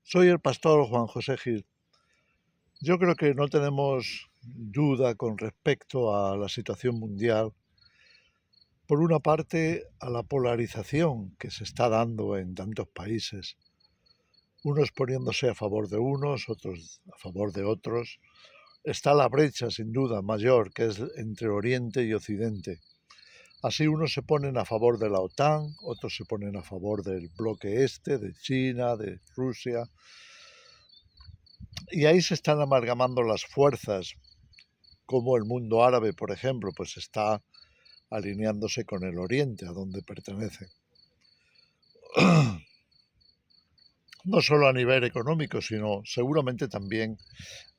Soy el pastor Juan José Gil. Yo creo que no tenemos duda con respecto a la situación mundial. Por una parte, a la polarización que se está dando en tantos países, unos poniéndose a favor de unos, otros a favor de otros. Está la brecha, sin duda, mayor, que es entre Oriente y Occidente. Así unos se ponen a favor de la OTAN, otros se ponen a favor del bloque este, de China, de Rusia. Y ahí se están amalgamando las fuerzas, como el mundo árabe, por ejemplo, pues está alineándose con el Oriente, a donde pertenece. No solo a nivel económico, sino seguramente también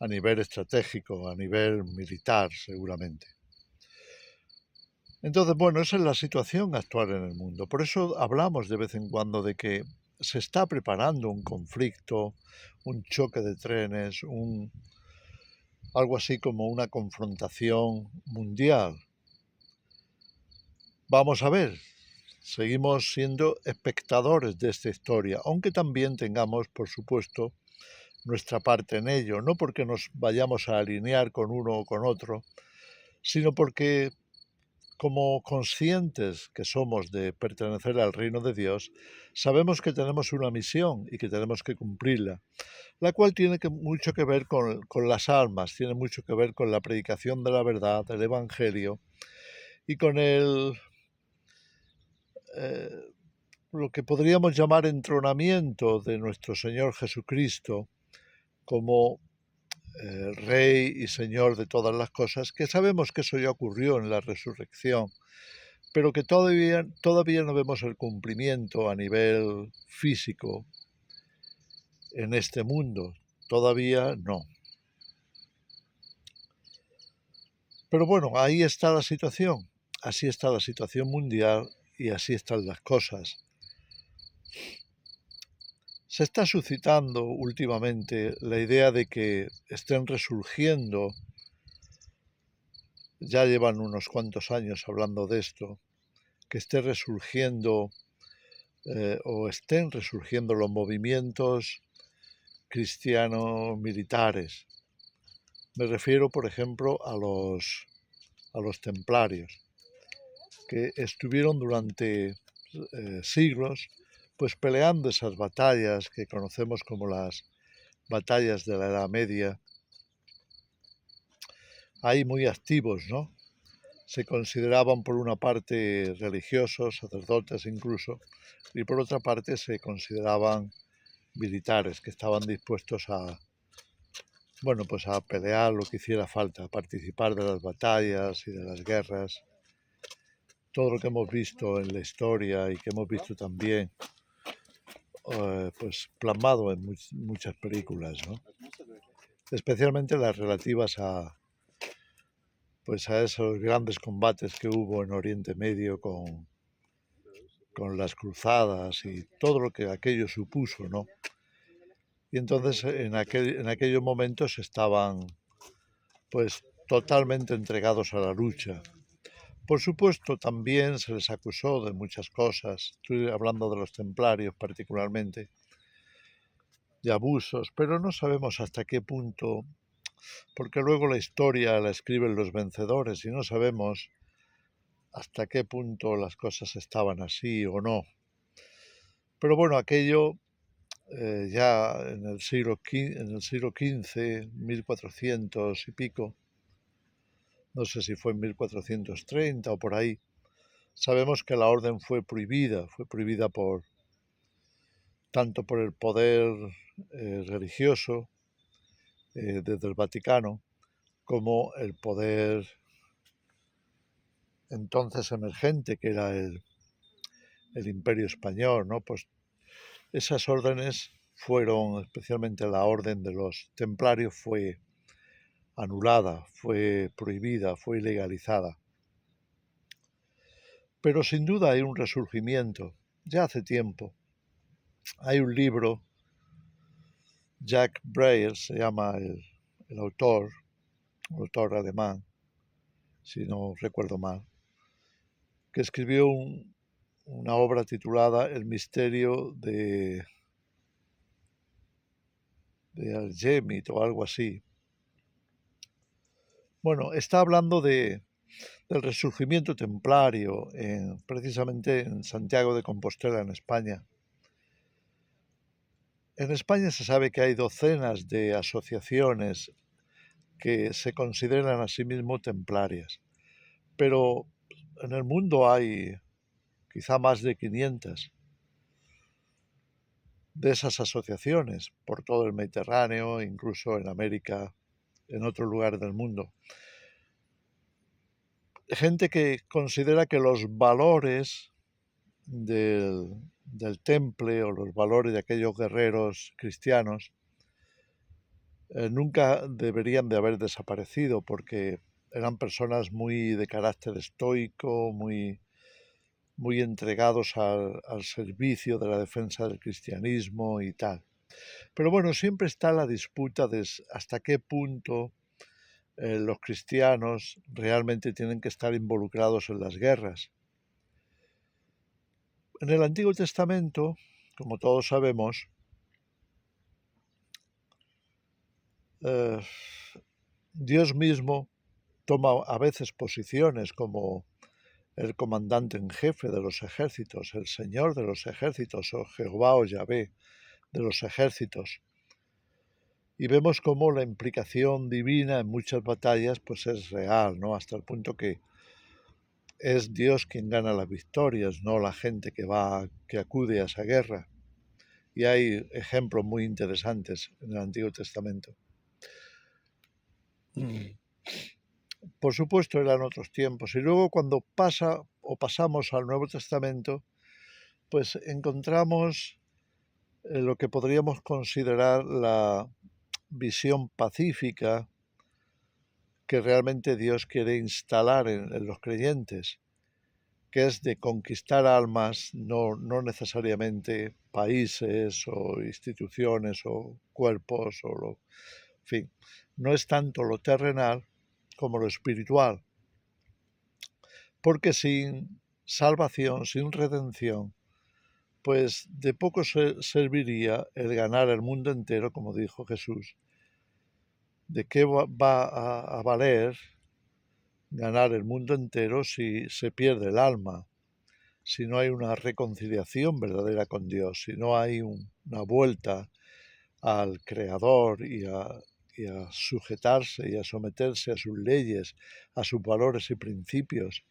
a nivel estratégico, a nivel militar, seguramente. Entonces, bueno, esa es la situación actual en el mundo. Por eso hablamos de vez en cuando de que se está preparando un conflicto, un choque de trenes, algo así como una confrontación mundial. Vamos a ver, seguimos siendo espectadores de esta historia, aunque también tengamos, por supuesto, nuestra parte en ello, no porque nos vayamos a alinear con uno o con otro, sino porque como conscientes que somos de pertenecer al reino de Dios, sabemos que tenemos una misión y que tenemos que cumplirla, la cual tiene mucho que ver con las almas, tiene mucho que ver con la predicación de la verdad, del Evangelio, y con eh, lo que podríamos llamar entronamiento de nuestro Señor Jesucristo como Rey y Señor de todas las cosas, que sabemos que eso ya ocurrió en la resurrección, pero que todavía no vemos el cumplimiento a nivel físico en este mundo. Todavía no. Pero bueno, ahí está la situación. Así está la situación mundial y así están las cosas. Se está suscitando últimamente la idea de que estén resurgiendo, ya llevan unos cuantos años hablando de esto, que esté resurgiendo o estén resurgiendo los movimientos cristianos militares. Me refiero, por ejemplo, a los templarios, que estuvieron durante siglos pues peleando esas batallas que conocemos como las batallas de la Edad Media, ahí muy activos, ¿no? Se consideraban por una parte religiosos, sacerdotes incluso, y por otra parte se consideraban militares que estaban dispuestos a, bueno, pues a pelear lo que hiciera falta, a participar de las batallas y de las guerras. Todo lo que hemos visto en la historia y que hemos visto también pues plasmado en muchas películas, ¿no? Especialmente las relativas pues a esos grandes combates que hubo en Oriente Medio con las cruzadas y todo lo que aquello supuso, ¿no? Y entonces en aquellos momentos estaban pues totalmente entregados a la lucha. Por supuesto, también se les acusó de muchas cosas, estoy hablando de los templarios particularmente, de abusos, pero no sabemos hasta qué punto, porque luego la historia la escriben los vencedores y no sabemos hasta qué punto las cosas estaban así o no. Pero bueno, aquello ya en el siglo XV, 1400 y pico, no sé si fue en 1430 o por ahí, sabemos que la orden fue prohibida tanto por el poder religioso desde el Vaticano como el poder entonces emergente que era el Imperio Español, ¿no? Pues esas órdenes fueron, especialmente la orden de los templarios, fue anulada, fue prohibida, fue ilegalizada. Pero sin duda hay un resurgimiento, ya hace tiempo. Hay un libro, Jack Breyer se llama el autor alemán, si no recuerdo mal, que escribió una obra titulada El misterio Al-Yemit o algo así. Bueno, está hablando del resurgimiento templario precisamente en Santiago de Compostela, en España. En España se sabe que hay docenas de asociaciones que se consideran a sí mismos templarias, pero en el mundo hay quizá más de 500 de esas asociaciones por todo el Mediterráneo, incluso en América, en otros lugares del mundo. Gente que considera que los valores del temple o los valores de aquellos guerreros cristianos nunca deberían de haber desaparecido porque eran personas muy de carácter estoico, muy entregados al servicio de la defensa del cristianismo y tal. Pero bueno, siempre está la disputa de hasta qué punto los cristianos realmente tienen que estar involucrados en las guerras. En el Antiguo Testamento, como todos sabemos, Dios mismo toma a veces posiciones como el comandante en jefe de los ejércitos, el Señor de los ejércitos, o Jehová o Yahvé de los ejércitos. Y vemos cómo la implicación divina en muchas batallas pues es real, ¿no? Hasta el punto que es Dios quien gana las victorias, no la gente que acude a esa guerra. Y hay ejemplos muy interesantes en el Antiguo Testamento. Por supuesto eran otros tiempos. Y luego cuando pasamos al Nuevo Testamento, pues encontramos lo que podríamos considerar la visión pacífica que realmente Dios quiere instalar en los creyentes, que es de conquistar almas, no necesariamente países o instituciones o cuerpos en fin, no es tanto lo terrenal como lo espiritual, porque sin salvación, sin redención, pues de poco serviría el ganar el mundo entero, como dijo Jesús. ¿De qué va a valer ganar el mundo entero si se pierde el alma? Si no hay una reconciliación verdadera con Dios, si no hay una vuelta al Creador y a sujetarse y a someterse a sus leyes, a sus valores y principios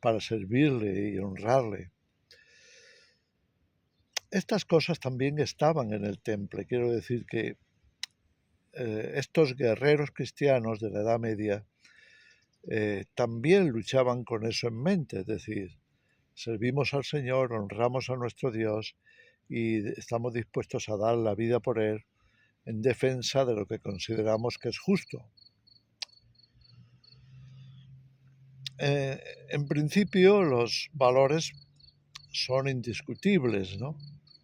para servirle y honrarle. Estas cosas también estaban en el temple. Quiero decir que estos guerreros cristianos de la Edad Media también luchaban con eso en mente, es decir, servimos al Señor, honramos a nuestro Dios y estamos dispuestos a dar la vida por Él en defensa de lo que consideramos que es justo. En principio los valores son indiscutibles, ¿no?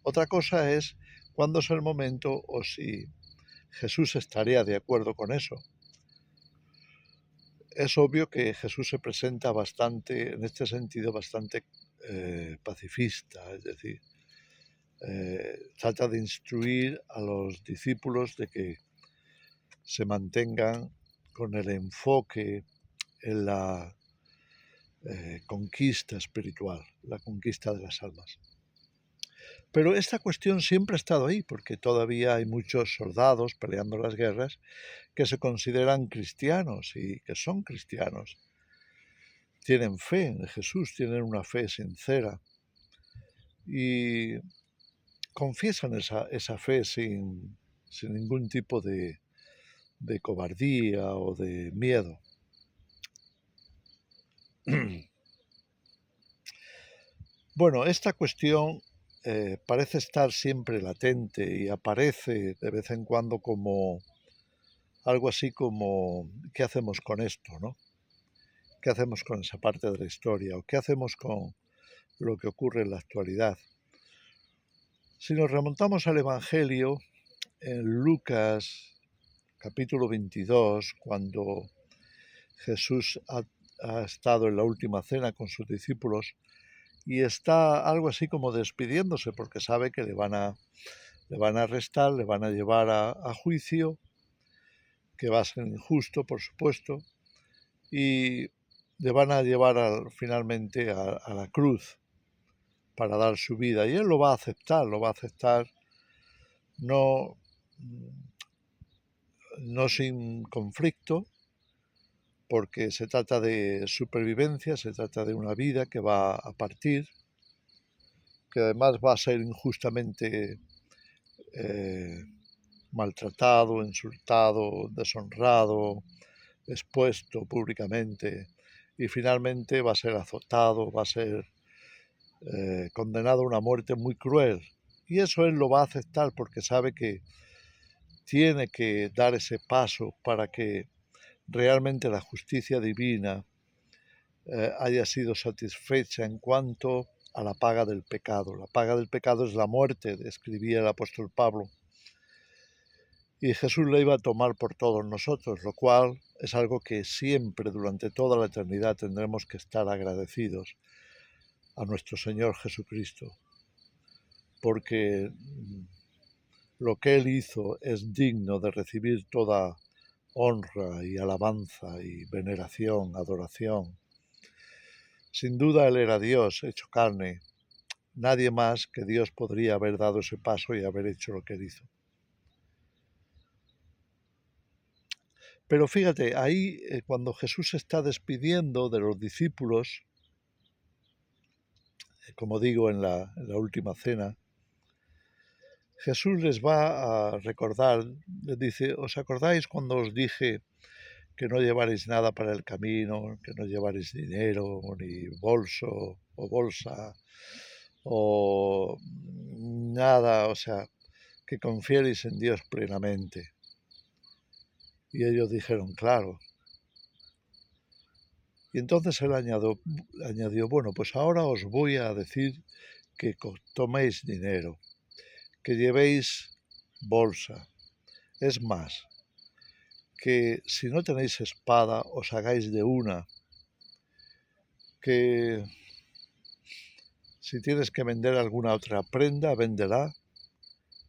Otra cosa es cuándo es el momento o si Jesús estaría de acuerdo con eso. Es obvio que Jesús se presenta bastante, en este sentido, bastante pacifista, es decir, trata de instruir a los discípulos de que se mantengan con el enfoque en la conquista espiritual, la conquista de las almas. Pero esta cuestión siempre ha estado ahí, porque todavía hay muchos soldados peleando las guerras que se consideran cristianos y que son cristianos. Tienen fe en Jesús, tienen una fe sincera y confiesan esa fe sin ningún tipo de cobardía o de miedo. Bueno, esta cuestión parece estar siempre latente y aparece de vez en cuando como algo así como ¿qué hacemos con esto, no? ¿Qué hacemos con esa parte de la historia? ¿O qué hacemos con lo que ocurre en la actualidad? Si nos remontamos al Evangelio, en Lucas capítulo 22, cuando Jesús ha estado en la última cena con sus discípulos y está algo así como despidiéndose porque sabe que le van a le van a arrestar, le van a llevar a juicio, que va a ser injusto, por supuesto, y le van a llevar finalmente a la cruz para dar su vida. Y él lo va a aceptar no, no sin conflicto, porque se trata de supervivencia, se trata de una vida que va a partir, que además va a ser injustamente maltratado, insultado, deshonrado, expuesto públicamente, y finalmente va a ser azotado, va a ser condenado a una muerte muy cruel. Y eso él lo va a aceptar porque sabe que tiene que dar ese paso para que realmente la justicia divina haya sido satisfecha en cuanto a la paga del pecado. La paga del pecado es la muerte, escribía el apóstol Pablo. Y Jesús la iba a tomar por todos nosotros, lo cual es algo que siempre, durante toda la eternidad, tendremos que estar agradecidos a nuestro Señor Jesucristo, porque lo que Él hizo es digno de recibir toda honra y alabanza y veneración, adoración. Sin duda Él era Dios hecho carne. Nadie más que Dios podría haber dado ese paso y haber hecho lo que Él hizo. Pero fíjate, ahí cuando Jesús se está despidiendo de los discípulos, como digo en la última cena, Jesús les va a recordar, les dice, ¿os acordáis cuando os dije que no llevaréis nada para el camino, que no llevaréis dinero, ni bolso o bolsa, o nada, o sea, que confiereis en Dios plenamente? Y ellos dijeron, claro. Y entonces él añadió, bueno, pues ahora os voy a decir que toméis dinero, que llevéis bolsa. Es más, que si no tenéis espada, os hagáis de una, que si tienes que vender alguna otra prenda, véndela,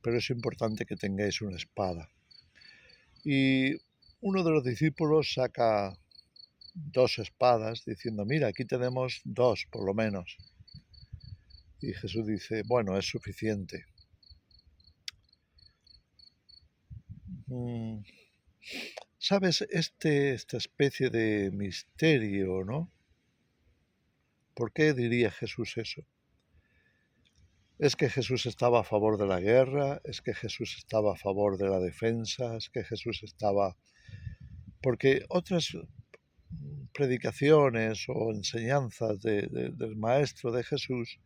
pero es importante que tengáis una espada. Y uno de los discípulos saca 2 espadas diciendo, mira, aquí tenemos 2 por lo menos. Y Jesús dice, bueno, es suficiente. ¿Sabes? Esta especie de misterio, ¿no? ¿Por qué diría Jesús eso? ¿Es que Jesús estaba a favor de la guerra? ¿Es que Jesús estaba a favor de la defensa? ¿Es que Jesús estaba...? Porque otras predicaciones o enseñanzas del Maestro de Jesús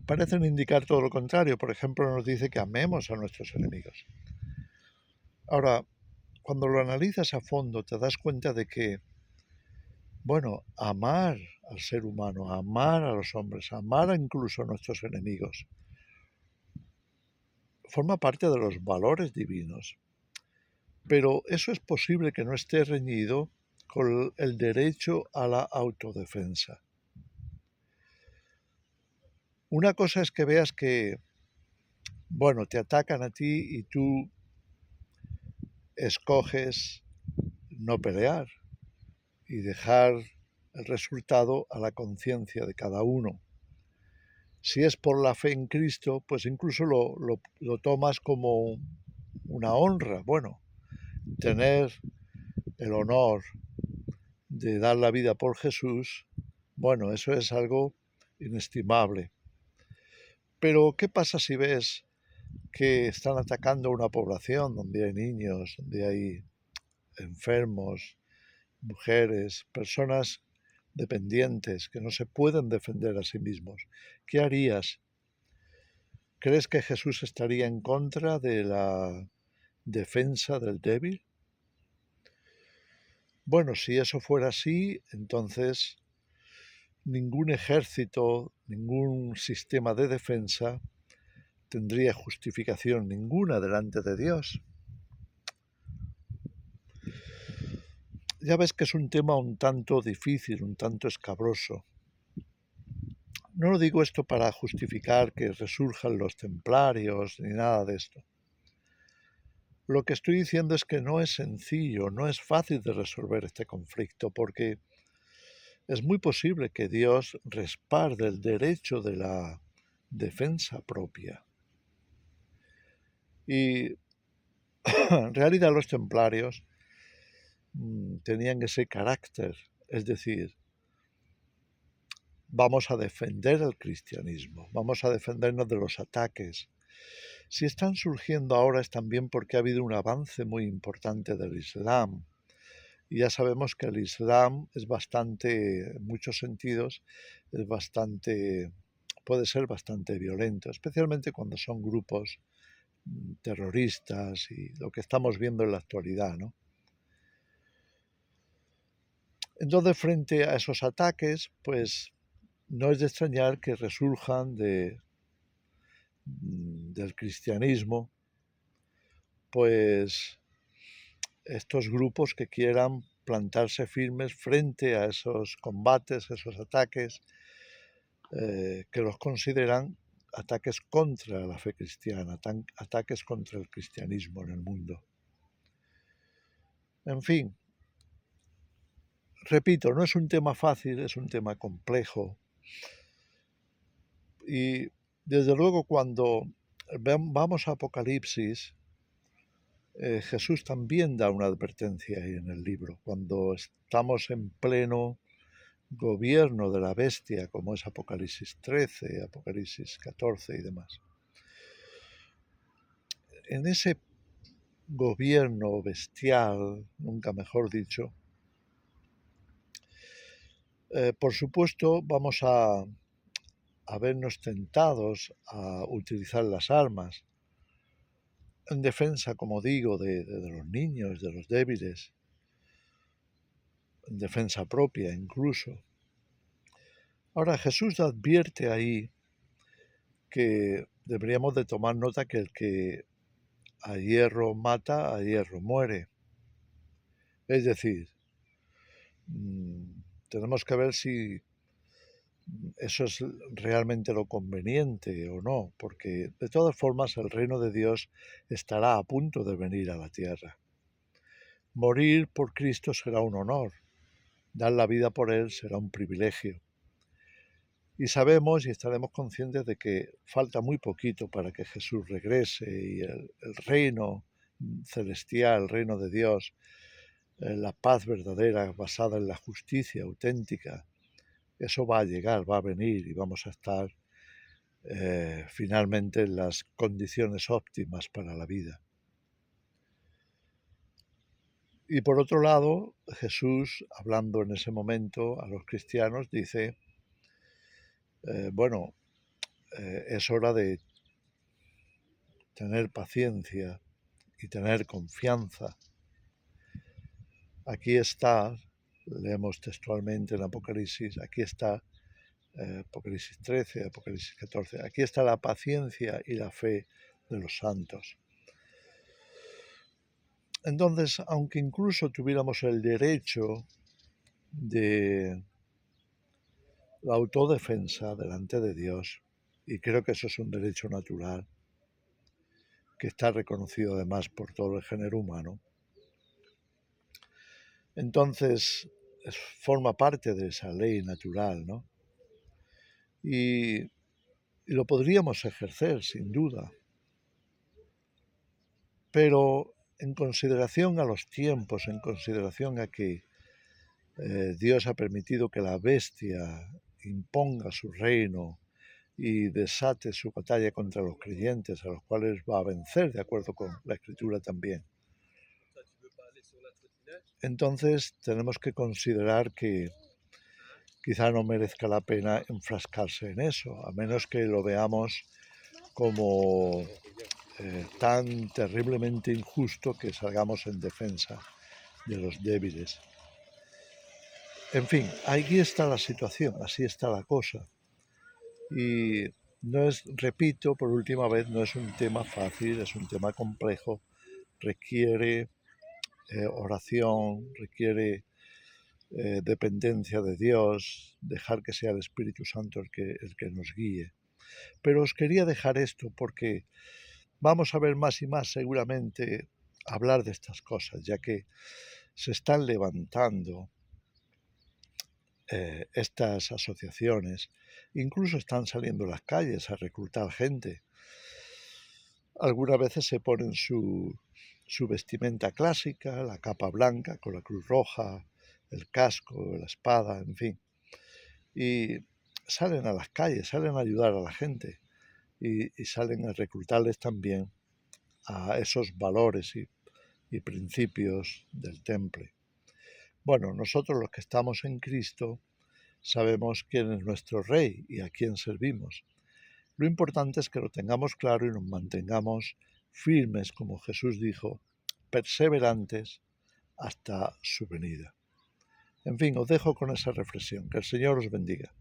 parecen indicar todo lo contrario. Por ejemplo, nos dice que amemos a nuestros enemigos. Ahora, cuando lo analizas a fondo, te das cuenta de que, bueno, amar al ser humano, amar a los hombres, amar incluso a nuestros enemigos, forma parte de los valores divinos. Pero eso es posible que no esté reñido con el derecho a la autodefensa. Una cosa es que veas que, bueno, te atacan a ti y tú escoges no pelear y dejar el resultado a la conciencia de cada uno. Si es por la fe en Cristo, pues incluso lo tomas como una honra. Bueno, tener el honor de dar la vida por Jesús, bueno, eso es algo inestimable. Pero, ¿qué pasa si ves que están atacando a una población donde hay niños, donde hay enfermos, mujeres, personas dependientes que no se pueden defender a sí mismos? ¿Qué harías? ¿Crees que Jesús estaría en contra de la defensa del débil? Bueno, si eso fuera así, entonces ningún ejército, ningún sistema de defensa tendría justificación ninguna delante de Dios. Ya ves que es un tema un tanto difícil, un tanto escabroso. No lo digo esto para justificar que resurjan los templarios ni nada de esto. Lo que estoy diciendo es que no es sencillo, no es fácil de resolver este conflicto, porque es muy posible que Dios respalde el derecho de la defensa propia. Y en realidad los templarios tenían ese carácter, es decir, vamos a defender el cristianismo, vamos a defendernos de los ataques. Si están surgiendo ahora es también porque ha habido un avance muy importante del Islam. Y ya sabemos que el Islam es bastante, en muchos sentidos, puede ser bastante violento, especialmente cuando son grupos terroristas y lo que estamos viendo en la actualidad, ¿no? Entonces, frente a esos ataques, pues no es de extrañar que resurjan del cristianismo, pues estos grupos que quieran plantarse firmes frente a esos combates, esos ataques, que los consideran ataques contra la fe cristiana, ataques contra el cristianismo en el mundo. En fin, repito, no es un tema fácil, es un tema complejo. Y desde luego cuando vamos a Apocalipsis, Jesús también da una advertencia ahí en el libro. Cuando estamos en pleno gobierno de la bestia, como es Apocalipsis 13, Apocalipsis 14 y demás. En ese gobierno bestial, nunca mejor dicho, por supuesto vamos a vernos tentados a utilizar las armas en defensa, como digo, de los niños, de los débiles, en defensa propia incluso. Ahora Jesús advierte ahí que deberíamos de tomar nota que el que a hierro mata, a hierro muere. Es decir, tenemos que ver si eso es realmente lo conveniente o no, porque de todas formas el reino de Dios estará a punto de venir a la tierra. Morir por Cristo será un honor, dar la vida por Él será un privilegio. Y sabemos y estaremos conscientes de que falta muy poquito para que Jesús regrese y el reino celestial, el reino de Dios, la paz verdadera basada en la justicia auténtica, eso va a llegar, va a venir y vamos a estar finalmente en las condiciones óptimas para la vida. Y por otro lado, Jesús, hablando en ese momento a los cristianos, dice, es hora de tener paciencia y tener confianza. Aquí está, leemos textualmente en Apocalipsis, aquí está Apocalipsis 13, Apocalipsis 14, aquí está la paciencia y la fe de los santos. Entonces, aunque incluso tuviéramos el derecho de la autodefensa delante de Dios, y creo que eso es un derecho natural, que está reconocido además por todo el género humano, entonces forma parte de esa ley natural, ¿no? Y lo podríamos ejercer, sin duda, pero en consideración a los tiempos, en consideración a que Dios ha permitido que la bestia imponga su reino y desate su batalla contra los creyentes, a los cuales va a vencer, de acuerdo con la Escritura también. Entonces tenemos que considerar que quizá no merezca la pena enfrascarse en eso, a menos que lo veamos como tan terriblemente injusto que salgamos en defensa de los débiles. En fin, aquí está la situación, así está la cosa. Y no es, repito, por última vez, no es un tema fácil, es un tema complejo, requiere oración, requiere dependencia de Dios, dejar que sea el Espíritu Santo el que nos guíe. Pero os quería dejar esto porque vamos a ver más y más seguramente hablar de estas cosas, ya que se están levantando estas asociaciones, incluso están saliendo a las calles a reclutar gente. Algunas veces se ponen su vestimenta clásica, la capa blanca con la cruz roja, el casco, la espada, en fin, y salen a las calles, salen a ayudar a la gente y salen a reclutarles también a esos valores y principios del temple. Bueno, nosotros los que estamos en Cristo sabemos quién es nuestro Rey y a quién servimos. Lo importante es que lo tengamos claro y nos mantengamos firmes, como Jesús dijo, perseverantes hasta su venida. En fin, os dejo con esa reflexión. Que el Señor os bendiga.